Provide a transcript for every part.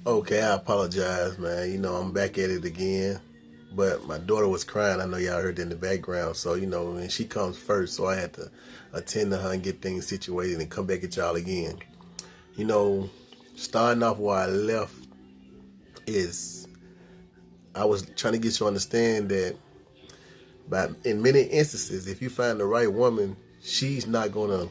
Okay, I apologize, man. I'm back at it again. But my daughter was crying. I know y'all heard it in the background. So, and she comes first. So I had to attend to her and get things situated and come back at y'all again. You know, Starting off where I left is I was trying to get you to understand that in many instances, if you find the right woman, she's not going to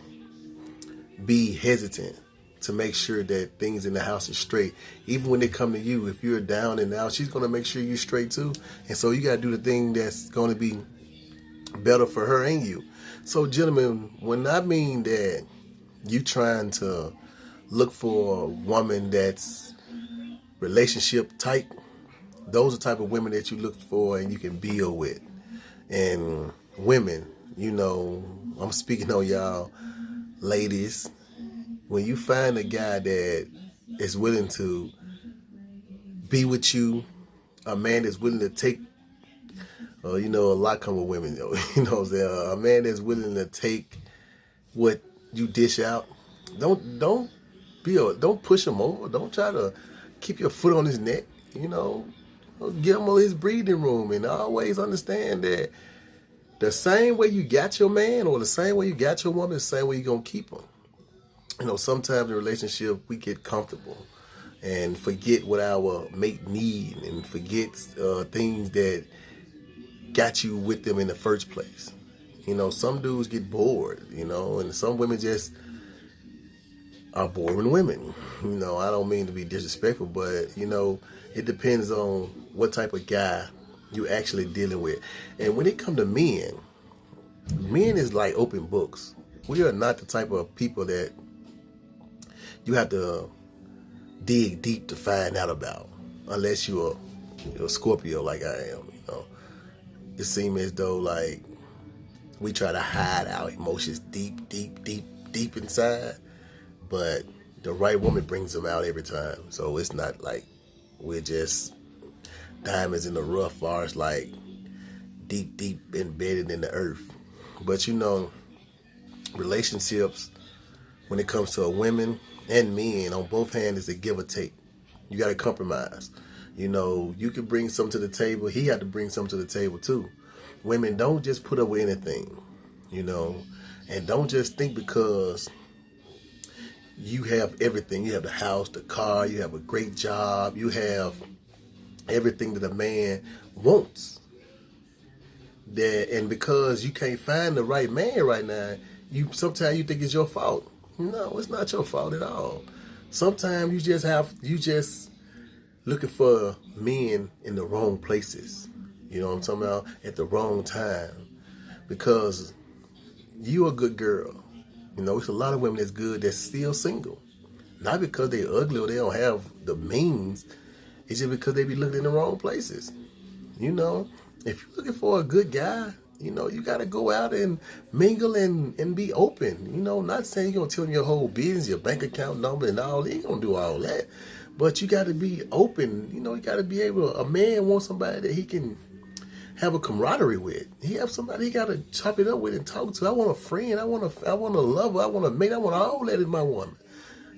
be hesitant to make sure that things in the house are straight. Even when they come to you, if you're down and out, she's going to make sure you're straight too. And so you got to do the thing that's going to be better for her and you. So, gentlemen, when I mean that you trying to look for a woman that's relationship type, those are the type of women that you look for and you can build with. And women, I'm speaking on y'all ladies. When you find a guy that is willing to be with you, a man that's willing to take, a lot come with women, a man that's willing to take what you dish out. Don't push him over. Don't try to keep your foot on his neck. Give him his breathing room, and always understand that the same way you got your man or the same way you got your woman, the same way you're gonna keep them. Sometimes in a relationship we get comfortable and forget what our mate need and forget things that got you with them in the first place. Some dudes get bored, and some women just are boring women. I don't mean to be disrespectful, but, it depends on what type of guy you actually dealing with. And when it come to men is like open books. We are not the type of people that you have to dig deep to find out about, unless you're a Scorpio like I am. It seems as though like we try to hide our emotions deep inside, but the right woman brings them out every time. So it's not like we're just diamonds in the rough, far as like deep embedded in the earth. But relationships, when it comes to a women and men, on both hands is a give or take. You got to compromise. You can bring something to the table. He had to bring something to the table too. Women, don't just put up with anything, and don't just think because you have everything. You have the house, the car, you have a great job, you have everything that a man wants. And because you can't find the right man right now, sometimes you think it's your fault. No, it's not your fault at all. Sometimes you just looking for men in the wrong places. You know what I'm talking about? At the wrong time. Because you a good girl. It's a lot of women that's good that's still single. Not because they ugly or they don't have the means. It's just because they be looking in the wrong places. If you're looking for a good guy, you got to go out and mingle and be open. Not saying you're going to tell them your whole business, your bank account number and all. You ain't going to do all that. But you got to be open. You got to be able a man wants somebody that he can have a camaraderie with. He have somebody he got to chop it up with and talk to. I want a friend. I want a lover. I want a mate. I want all that in my woman.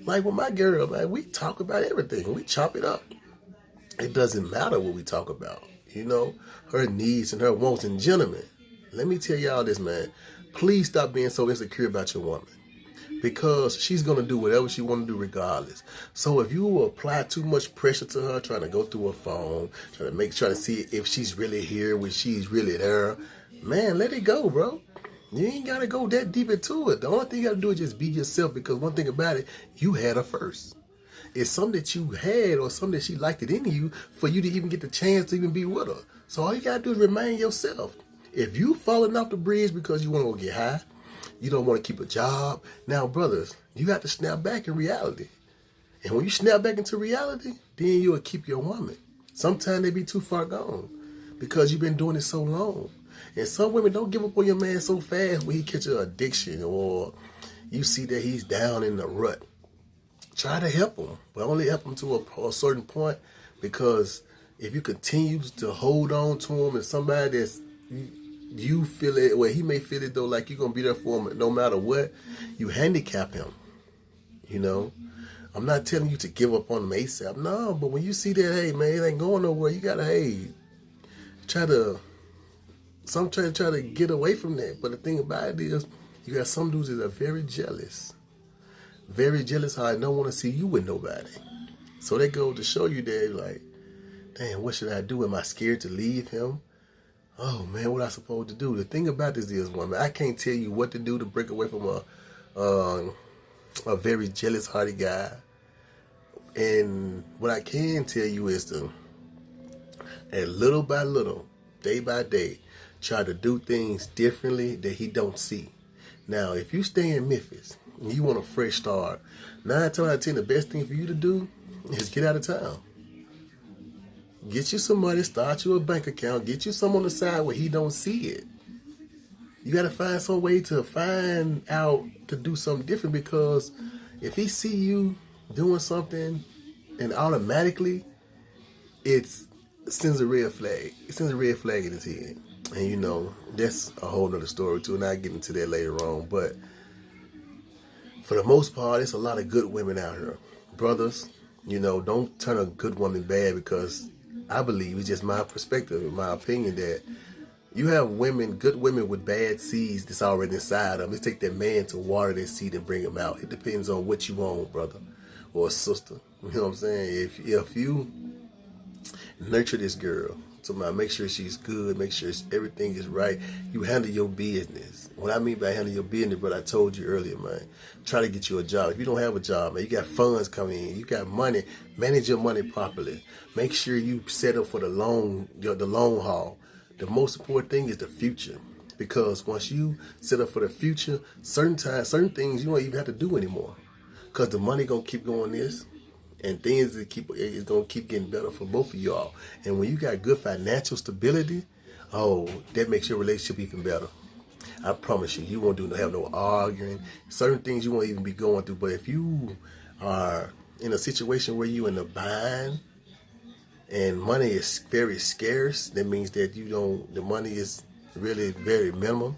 Like with my girl, man, we talk about everything. We chop it up. It doesn't matter what we talk about. Her needs and her wants. And gentlemen, let me tell y'all this, man. Please stop being so insecure about your woman, because she's going to do whatever she want to do regardless. So if you apply too much pressure to her, trying to go through her phone, trying to see if she's really here, when she's really there, man, let it go, bro. You ain't got to go that deep into it. The only thing you got to do is just be yourself, because one thing about it, you had her first. It's something that you had or something that she liked it in you for you to even get the chance to even be with her. So all you got to do is remain yourself. If you falling off the bridge because you want to go get high, you don't want to keep a job. Now, brothers, you got to snap back in reality. And when you snap back into reality, then you'll keep your woman. Sometimes they be too far gone because you've been doing it so long. And some women don't give up on your man so fast when he catch an addiction or you see that he's down in the rut. Try to help him, but only help him to a certain point, because if you continue to hold on to him and somebody that's you feel it, well, he may feel it though, like you're gonna be there for him no matter what, you handicap him. I'm not telling you to give up on them ASAP. No, but when you see that, hey man, it ain't going nowhere, you gotta, hey, try to try to get away from that. But the thing about it is, you got some dudes that are very jealous. Very jealous how I don't want to see you with nobody. So they go to show you that, like, damn, what should I do? Am I scared to leave him? Oh man, what I supposed to do? The thing about this is, woman, I can't tell you what to do to break away from a very jealous-hearted guy. And what I can tell you is to, and little by little, day by day, try to do things differently that he don't see. Now, if you stay in Memphis and you want a fresh start, 9 times out of 10, the best thing for you to do is get out of town. Get you some money, start you a bank account, get you some on the side where he don't see it. You got to find some way to find out to do something different, because if he see you doing something and automatically it sends a red flag. It sends a red flag in his head. And you know, that's a whole nother story too, and I'll get into that later on. But for the most part, it's a lot of good women out here. Brothers, you know, don't turn a good woman bad, because I believe, it's just my perspective, my opinion, that you have women, good women with bad seeds that's already inside them. It take that man to water that seed and bring them out. It depends on what you want, brother or sister. You know what I'm saying? If you nurture this girl, so make sure she's good, make sure everything is right, you handle your business. What I mean by handle your business, but I told you earlier, man, try to get you a job. If you don't have a job, man, you got funds coming in, you got money, manage your money properly. Make sure you set up for the long haul. The most important thing is the future, because once you set up for the future, certain things you don't even have to do anymore, because the money gonna keep going this, and things is gonna keep getting better for both of y'all. And when you got good financial stability, oh, that makes your relationship even better. I promise you won't have no arguing. Certain things you won't even be going through. But if you are in a situation where you in a bind and money is very scarce, that means that the money is really very minimal.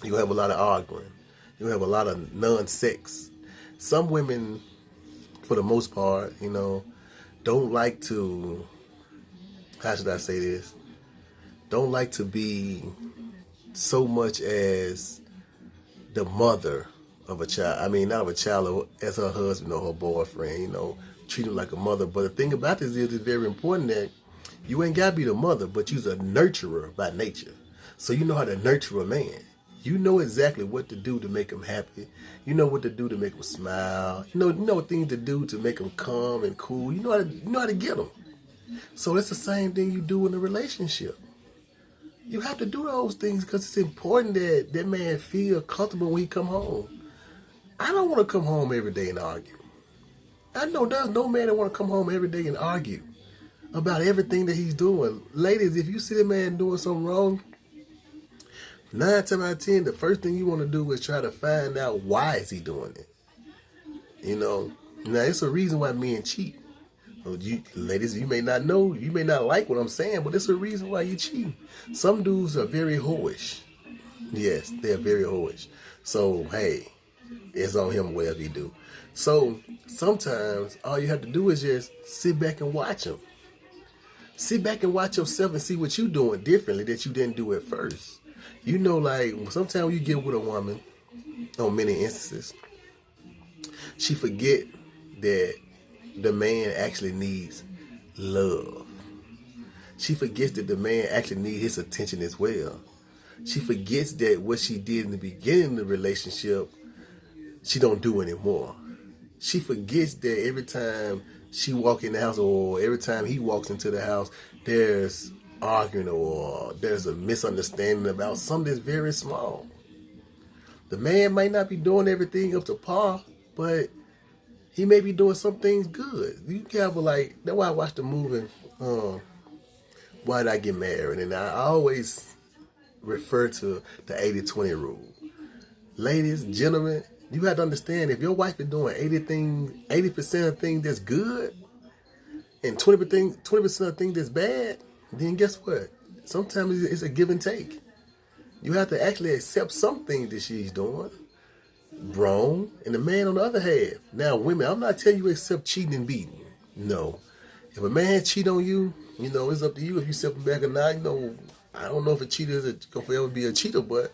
You have a lot of arguing. You have a lot of non-sex. Some women, for the most part, you know, don't like to, how should I say this? Don't like to be so much as the mother of a child. I mean, not of a child, as her husband or her boyfriend, you know, treat him like a mother. But the thing about this is, it's very important that you ain't got to be the mother, but you're a nurturer by nature. So you know how to nurture a man. You know exactly what to do to make him happy. You know what to do to make him smile. You know things to do to make him calm and cool. You know how to get him. So it's the same thing you do in a relationship. You have to do those things because it's important that that man feel comfortable when he come home. I don't want to come home every day and argue. I know there's no man that want to come home every day and argue about everything that he's doing. Ladies, if you see a man doing something wrong, 9 times out of 10, the first thing you want to do is try to find out why is he doing it. You know, now it's a reason why men cheat. Ladies, you may not know, you may not like what I'm saying, but it's a reason why you cheat. Some dudes are very whorish. Yes, they're very whorish. So, hey, it's on him whatever he do. So, sometimes all you have to do is just sit back and watch him. Sit back and watch yourself and see what you're doing differently that you didn't do at first. You know, like, sometimes you get with a woman, on many instances, she forget that the man actually needs love. She forgets that the man actually needs his attention as well. She forgets that what she did in the beginning of the relationship, she don't do anymore. She forgets that every time she walks in the house or every time he walks into the house, there's arguing or there's a misunderstanding about something that's very small. The man might not be doing everything up to par, but he may be doing some things good. You have like, that's why I watched the movie, Why Did I Get Married? And I always refer to the 80-20 rule. Ladies, gentlemen, you have to understand, if your wife is doing 80% of things that's good and 20% of things that's bad, then guess what? Sometimes it's a give and take. You have to actually accept some things that she's doing. wrong, and the man on the other half. Now, women, I'm not telling you accept cheating and beating. No. If a man cheat on you, it's up to you if you step back or not. I don't know if a cheater is going to forever be a cheater, but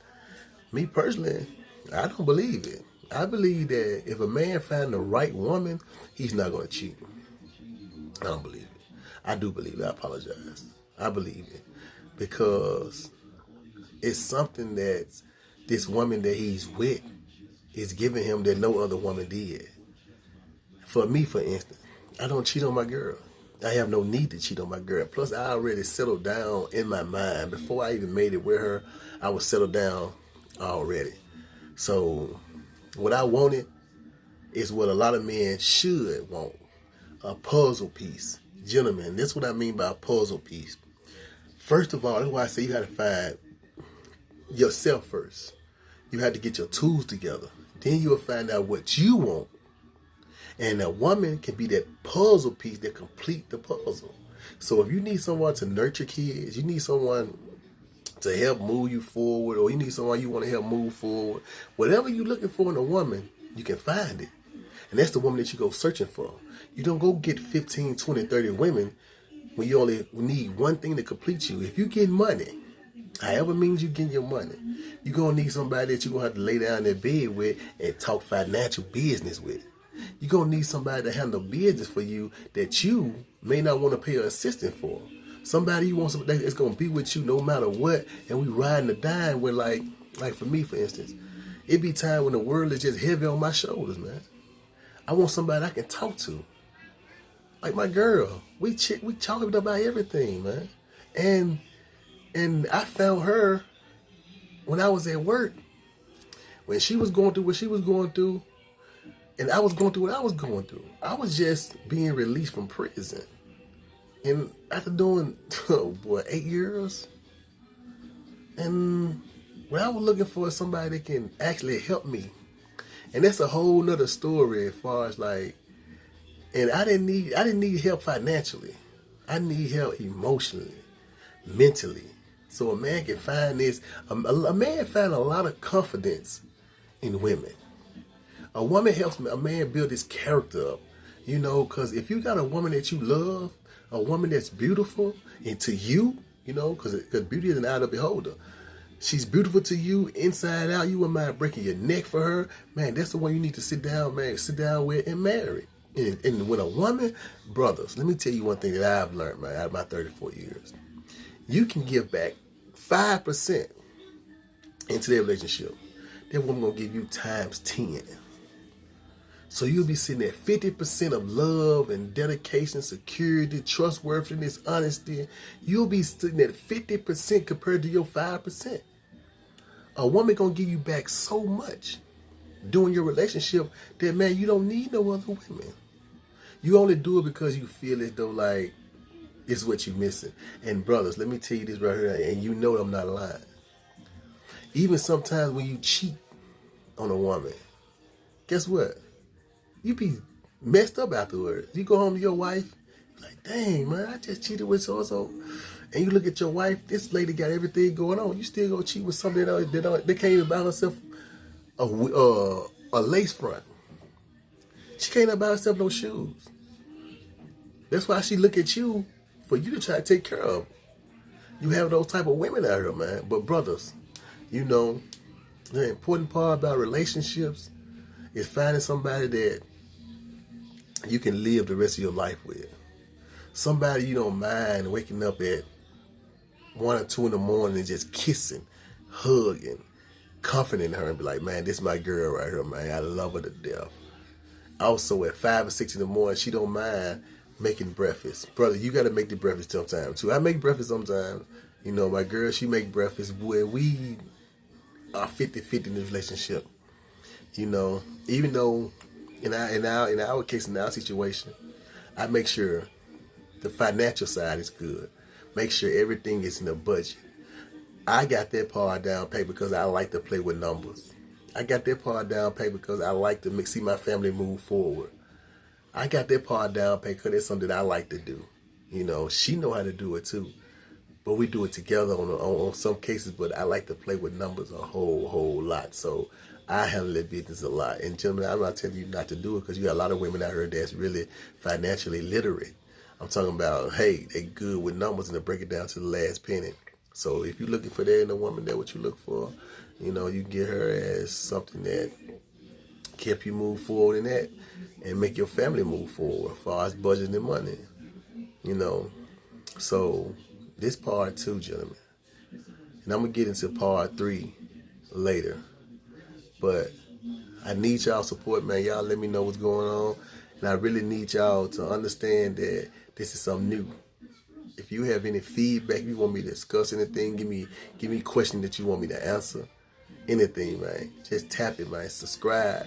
me personally, I don't believe it. I believe that if a man find the right woman, he's not going to cheat. I don't believe it. I do believe it. I apologize. I believe it because it's something that this woman that he's with is giving him that no other woman did. For me, for instance, I don't cheat on my girl. I have no need to cheat on my girl. Plus, I already settled down in my mind. Before I even made it with her, I was settled down already. So, what I wanted is what a lot of men should want. A puzzle piece. Gentlemen, that's what I mean by a puzzle piece. First of all, that's why I say you have to find yourself first. You have to get your tools together. Then you'll find out what you want. And a woman can be that puzzle piece that complete the puzzle. So if you need someone to nurture kids, you need someone to help move you forward, or you need someone you want to help move forward, whatever you're looking for in a woman, you can find it. And that's the woman that you go searching for. You don't go get 15, 20, 30 women when you only need one thing to complete you. If you get money, however means you get your money, you're going to need somebody that you're going to have to lay down in that bed with and talk financial business with. You're going to need somebody to handle business for you that you may not want to pay an assistant for. Somebody you want somebody that's going to be with you no matter what, and we riding the dime with like for me, for instance, it be time when the world is just heavy on my shoulders, man. I want somebody I can talk to. Like my girl, we talk about everything, man. And I found her when I was at work, when she was going through what she was going through, and I was going through what I was going through. I was just being released from prison. And after doing, 8 years, and what I was looking for is somebody that can actually help me. And that's a whole nother story as far as and I didn't need help financially. I need help emotionally, mentally. So a man can find this, a man find a lot of confidence in women. A woman helps a man build his character up, because if you got a woman that you love, a woman that's beautiful, and to you, because beauty is an eye of the beholder. She's beautiful to you, inside out. You wouldn't mind breaking your neck for her. Man, that's the one you need to sit down with and marry. And when a woman, brothers, let me tell you one thing that I've learned, man, out of my 34 years. You can give back 5% into their relationship. That woman going to give you times 10. So you'll be sitting at 50% of love and dedication, security, trustworthiness, honesty. You'll be sitting at 50% compared to your 5%. A woman gonna give you back so much during your relationship that, man, you don't need no other women. You only do it because you feel as though it's what you're missing. And brothers, let me tell you this right here, and you know I'm not lying. Even sometimes when you cheat on a woman, guess what? You be messed up afterwards. You go home to your wife, like, dang, man, I just cheated with so-and-so. And you look at your wife, this lady got everything going on. You still gonna cheat with somebody that can't even buy herself a lace front. She can't even buy herself no shoes. That's why she look at you for you to try to take care of. You have those type of women out here, man. But brothers, the important part about relationships is finding somebody that you can live the rest of your life with. Somebody you don't mind waking up at 1 or 2 in the morning and just kissing, hugging, comforting her and be like, man, this is my girl right here, man. I love her to death. Also at 5 or 6 in the morning, she don't mind making breakfast. Brother, you got to make the breakfast sometimes too. I make breakfast sometimes. My girl, she make breakfast. Where we are 50-50 in this relationship. Even though in our case, in our situation, I make sure the financial side is good. Make sure everything is in the budget. I got that part down pay because I like to play with numbers. I got that part down pay because I like to see my family move forward. I got that part down pay because it's something that I like to do. She know how to do it too. But we do it together on some cases, but I like to play with numbers a whole lot. So I handle that business a lot. And gentlemen, I'm not telling you not to do it because you got a lot of women out here that's really financially literate. I'm talking about, hey, they good with numbers and they break it down to the last penny. So if you're looking for that in a woman, that's what you look for. You know, you get her as something that kept you move forward in that and make your family move forward as far as budgeting and money. You know, so this part 2, gentlemen. And I'm going to get into part 3 later. But I need y'all support, man. Y'all let me know what's going on. And I really need y'all to understand that this is something new. If you have any feedback, if you want me to discuss anything, give me questions that you want me to answer. Anything, man. Just tap it, man. Subscribe.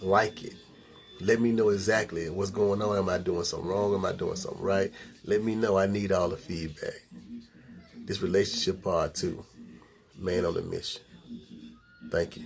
Like it. Let me know exactly what's going on. Am I doing something wrong? Am I doing something right? Let me know. I need all the feedback. This relationship part 2. Man on a mission. Thank you.